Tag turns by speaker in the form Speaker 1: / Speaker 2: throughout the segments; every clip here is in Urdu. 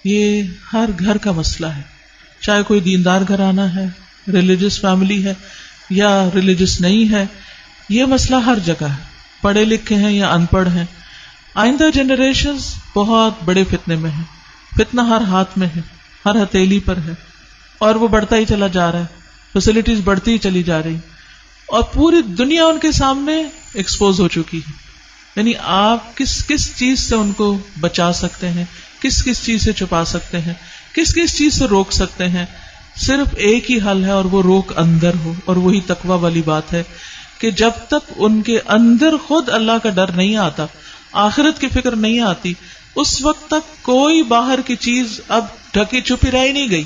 Speaker 1: یہ ہر گھر کا مسئلہ ہے، چاہے کوئی دیندار گھرانہ ہے، ریلیجس فیملی ہے یا ریلیجس نہیں ہے، یہ مسئلہ ہر جگہ ہے، پڑھے لکھے ہیں یا ان پڑھ ہیں۔ آئندہ جنریشنز بہت بڑے فتنے میں ہیں، فتنہ ہر ہاتھ میں ہے، ہر ہتھیلی پر ہے، اور وہ بڑھتا ہی چلا جا رہا ہے، فیسلٹیز بڑھتی ہی چلی جا رہی، اور پوری دنیا ان کے سامنے ایکسپوز ہو چکی ہے۔ یعنی آپ کس کس چیز سے ان کو بچا سکتے ہیں، کس کس چیز سے چھپا سکتے ہیں، کس کس چیز سے روک سکتے ہیں، صرف ایک ہی حل ہے، اور وہ روک اندر ہو، اور وہی تقویٰ والی بات ہے کہ جب تک ان کے اندر خود اللہ کا ڈر نہیں آتا، آخرت کی فکر نہیں آتی، اس وقت تک کوئی باہر کی چیز اب ڈھکی چھپی رہ ہی نہیں گئی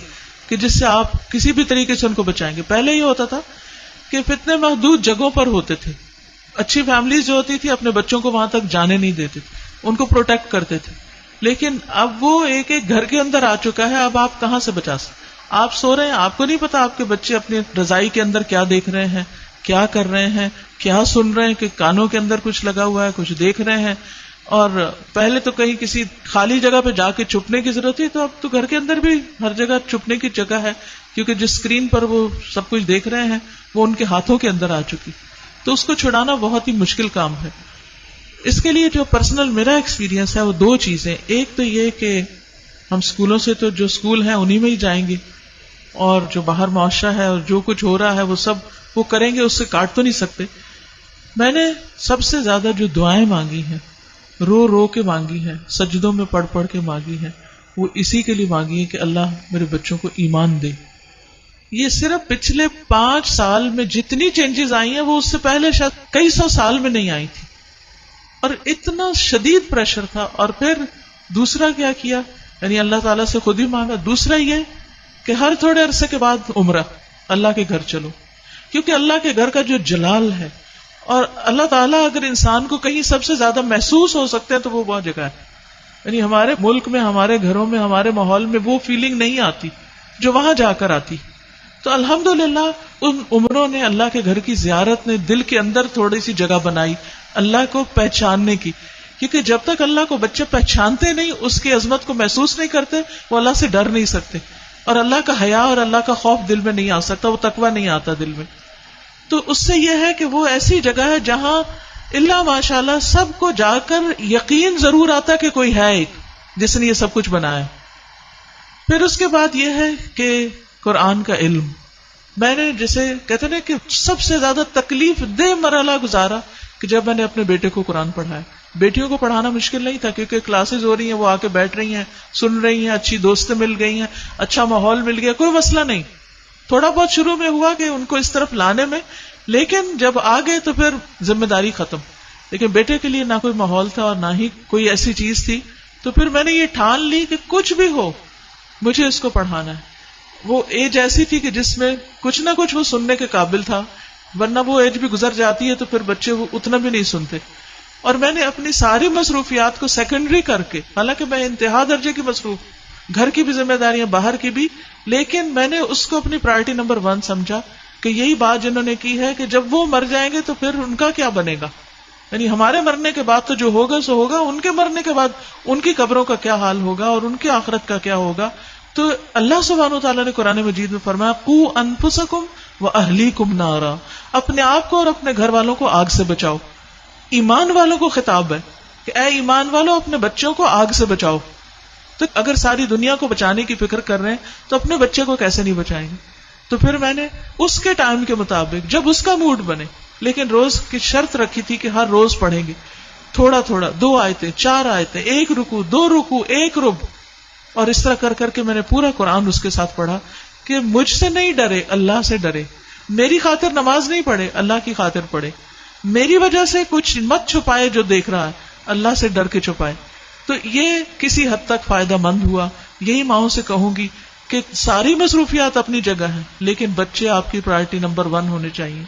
Speaker 1: کہ جس سے آپ کسی بھی طریقے سے ان کو بچائیں گے۔ پہلے یہ ہوتا تھا کہ فتنے محدود جگہوں پر ہوتے تھے، اچھی فیملیز جو ہوتی تھی اپنے بچوں کو وہاں تک جانے نہیں دیتے تھے، ان کو پروٹیکٹ کرتے تھے، لیکن اب وہ ایک ایک گھر کے اندر آ چکا ہے، اب آپ کہاں سے بچا سکتے؟ آپ سو رہے ہیں، آپ کو نہیں پتا آپ کے بچے اپنی رضائی کے اندر کیا دیکھ رہے ہیں، کیا کر رہے ہیں، کیا سن رہے ہیں، کہ کانوں کے اندر کچھ لگا ہوا ہے، کچھ دیکھ رہے ہیں۔ اور پہلے تو کہیں کسی خالی جگہ پہ جا کے چھپنے کی ضرورت تھی، تو اب تو گھر کے اندر بھی ہر جگہ چھپنے کی جگہ ہے، کیونکہ جس اسکرین پر وہ سب کچھ دیکھ رہے ہیں وہ ان کے ہاتھوں کے اندر آ چکی، تو اس کو چھڑانا بہت ہی مشکل کام ہے۔ اس کے لیے جو پرسنل میرا ایکسپیرینس ہے وہ دو چیزیں، ایک تو یہ کہ ہم اسکولوں سے تو جو اسکول ہیں انہی میں ہی جائیں گے، اور جو باہر معاشرہ ہے اور جو کچھ ہو رہا ہے وہ سب وہ کریں گے، اس سے کاٹ تو نہیں سکتے۔ میں نے سب سے زیادہ جو دعائیں مانگی ہیں، رو رو کے مانگی ہیں، سجدوں میں پڑھ پڑھ کے مانگی ہیں، وہ اسی کے لیے مانگی ہے کہ اللہ میرے بچوں کو ایمان دے۔ یہ صرف پچھلے 5 سال میں جتنی چینجز آئی ہیں وہ اس سے پہلے شاید کئی 100 سال میں نہیں آئی تھی، اور اتنا شدید پریشر تھا۔ اور پھر دوسرا کیا کیا، یعنی اللہ تعالیٰ سے خود ہی مانگا۔ دوسرا یہ کہ ہر تھوڑے عرصے کے بعد عمرہ، اللہ کے گھر چلو، کیونکہ اللہ کے گھر کا جو جلال ہے، اور اللہ تعالیٰ اگر انسان کو کہیں سب سے زیادہ محسوس ہو سکتے ہیں تو وہ بہت جگہ ہے۔ یعنی ہمارے ملک میں، ہمارے گھروں میں، ہمارے ماحول میں وہ فیلنگ نہیں آتی جو وہاں جا کر آتی۔ تو الحمدللہ ان عمروں نے، اللہ کے گھر کی زیارت نے دل کے اندر تھوڑی سی جگہ بنائی اللہ کو پہچاننے کی، کیونکہ جب تک اللہ کو بچے پہچانتے نہیں، اس کی عظمت کو محسوس نہیں کرتے، وہ اللہ سے ڈر نہیں سکتے، اور اللہ کا حیا اور اللہ کا خوف دل میں نہیں آ سکتا، وہ تقویٰ نہیں آتا دل میں۔ تو اس سے یہ ہے کہ وہ ایسی جگہ ہے جہاں اللہ ماشاءاللہ سب کو جا کر یقین ضرور آتا کہ کوئی ہے ایک جس نے یہ سب کچھ بنایا۔ پھر اس کے بعد یہ ہے کہ قرآن کا علم، میں نے جسے کہتے ہیں کہ سب سے زیادہ تکلیف دہ مرحلہ گزارا کہ جب میں نے اپنے بیٹے کو قرآن پڑھایا۔ بیٹیوں کو پڑھانا مشکل نہیں تھا، کیونکہ کلاسز ہو رہی ہیں، وہ آ کے بیٹھ رہی ہیں، سن رہی ہیں، اچھی دوستیں مل گئی ہیں، اچھا ماحول مل گیا، کوئی مسئلہ نہیں۔ تھوڑا بہت شروع میں ہوا کہ ان کو اس طرف لانے میں، لیکن جب آ گئے تو پھر ذمہ داری ختم۔ لیکن بیٹے کے لیے نہ کوئی ماحول تھا اور نہ ہی کوئی ایسی چیز تھی، تو پھر میں نے یہ ٹھان لی کہ کچھ بھی ہو مجھے اس کو پڑھانا ہے۔ وہ ایج ایسی تھی کہ جس میں کچھ نہ کچھ وہ سننے کے قابل تھا، ورنہ وہ ایج بھی گزر جاتی ہے تو پھر بچے وہ اتنا بھی نہیں سنتے۔ اور میں نے اپنی ساری مصروفیات کو سیکنڈری کر کے، حالانکہ میں انتہا درجے کی مصروف، گھر کی بھی ذمہ داریاں، باہر کی بھی، لیکن میں نے اس کو اپنی پرائرٹی نمبر 1 سمجھا کہ یہی بات جنہوں نے کی ہے کہ جب وہ مر جائیں گے تو پھر ان کا کیا بنے گا، یعنی ہمارے مرنے کے بعد تو جو ہوگا سو ہوگا، ان کے مرنے کے بعد ان کی قبروں کا کیا حال ہوگا اور ان کی آخرت کا کیا ہوگا۔ تو اللہ سبحانہ وتعالیٰ نے قرآن مجید میں فرمایا قوا انفسکم واہلیکم نارا، اپنے آپ کو اور اپنے گھر والوں کو آگ سے بچاؤ۔ ایمان والوں کو خطاب ہے کہ اے ایمان والوں اپنے بچوں کو آگ سے بچاؤ۔ تو اگر ساری دنیا کو بچانے کی فکر کر رہے ہیں تو اپنے بچے کو کیسے نہیں بچائیں گے؟ تو پھر میں نے اس کے ٹائم کے مطابق جب اس کا موڈ بنے، لیکن روز کی شرط رکھی تھی کہ ہر روز پڑھیں گے تھوڑا تھوڑا، 2 آیتیں 4 آیتیں، 1 رکوع 2 رکوع 1 ربع، اور اس طرح کر کر کے میں نے پورا قرآن اس کے ساتھ پڑھا کہ مجھ سے نہیں ڈرے، اللہ سے ڈرے، میری خاطر نماز نہیں پڑھے، اللہ کی خاطر پڑھے، میری وجہ سے کچھ مت چھپائے جو دیکھ رہا ہے، اللہ سے ڈر کے چھپائے۔ تو یہ کسی حد تک فائدہ مند ہوا۔ یہی ماؤں سے کہوں گی کہ ساری مصروفیات اپنی جگہ ہیں، لیکن بچے آپ کی پرائرٹی نمبر 1 ہونے چاہیے۔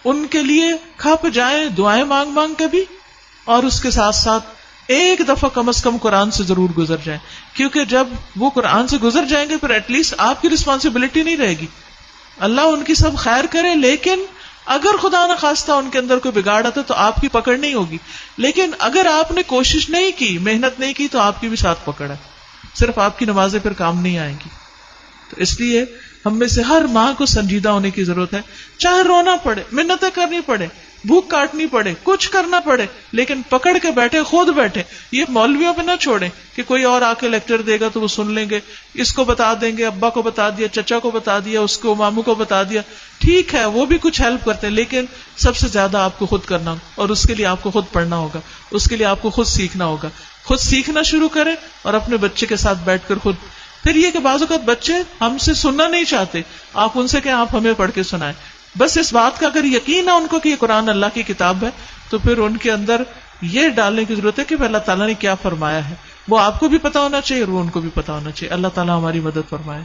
Speaker 1: ان کے لیے کھپ جائیں، دعائیں مانگ مانگ کے بھی، اور اس کے ساتھ ساتھ ایک دفعہ کم از کم قرآن سے ضرور گزر جائیں، کیونکہ جب وہ قرآن سے گزر جائیں گے پھر ایٹ لیسٹ آپ کی رسپانسبلٹی نہیں رہے گی۔ اللہ ان کی سب خیر کرے، لیکن اگر خدا نہ خواستہ ان کے اندر کوئی بگاڑ آتا تو آپ کی پکڑ نہیں ہوگی، لیکن اگر آپ نے کوشش نہیں کی، محنت نہیں کی، تو آپ کی بھی ساتھ پکڑ ہے۔ صرف آپ کی نمازیں پھر کام نہیں آئیں گی. تو اس لیے ہم میں سے ہر ماں کو سنجیدہ ہونے کی ضرورت ہے. چاہے رونا پڑے، منتیں کرنی پڑے، بھوک کاٹنی پڑے، کچھ کرنا پڑے، لیکن پکڑ کے بیٹھے، خود بیٹھے. یہ مولویوں پہ نہ چھوڑیں کہ کوئی اور آ کے لیکچر دے گا تو وہ سن لیں گے، اس کو بتا دیں گے، ابا کو بتا دیا، چچا کو بتا دیا، اس کو ماموں کو بتا دیا. ٹھیک ہے وہ بھی کچھ ہیلپ کرتے ہیں، لیکن سب سے زیادہ آپ کو خود کرنا، اور اس کے لیے آپ کو خود پڑھنا ہوگا، اس کے لیے آپ کو خود سیکھنا ہوگا. خود سیکھنا شروع کریں اور اپنے بچے کے ساتھ بیٹھ کر خود. پھر یہ کہ بعض اوقات بچے ہم سے سننا نہیں چاہتے، آپ ان سے کہیں آپ ہمیں پڑھ کے سنائیں. بس اس بات کا اگر یقین ہے ان کو کہ یہ قرآن اللہ کی کتاب ہے، تو پھر ان کے اندر یہ ڈالنے کی ضرورت ہے کہ اللہ تعالیٰ نے کیا فرمایا ہے. وہ آپ کو بھی پتا ہونا چاہیے اور وہ ان کو بھی پتا ہونا چاہیے. اللہ تعالیٰ ہماری مدد فرمائے.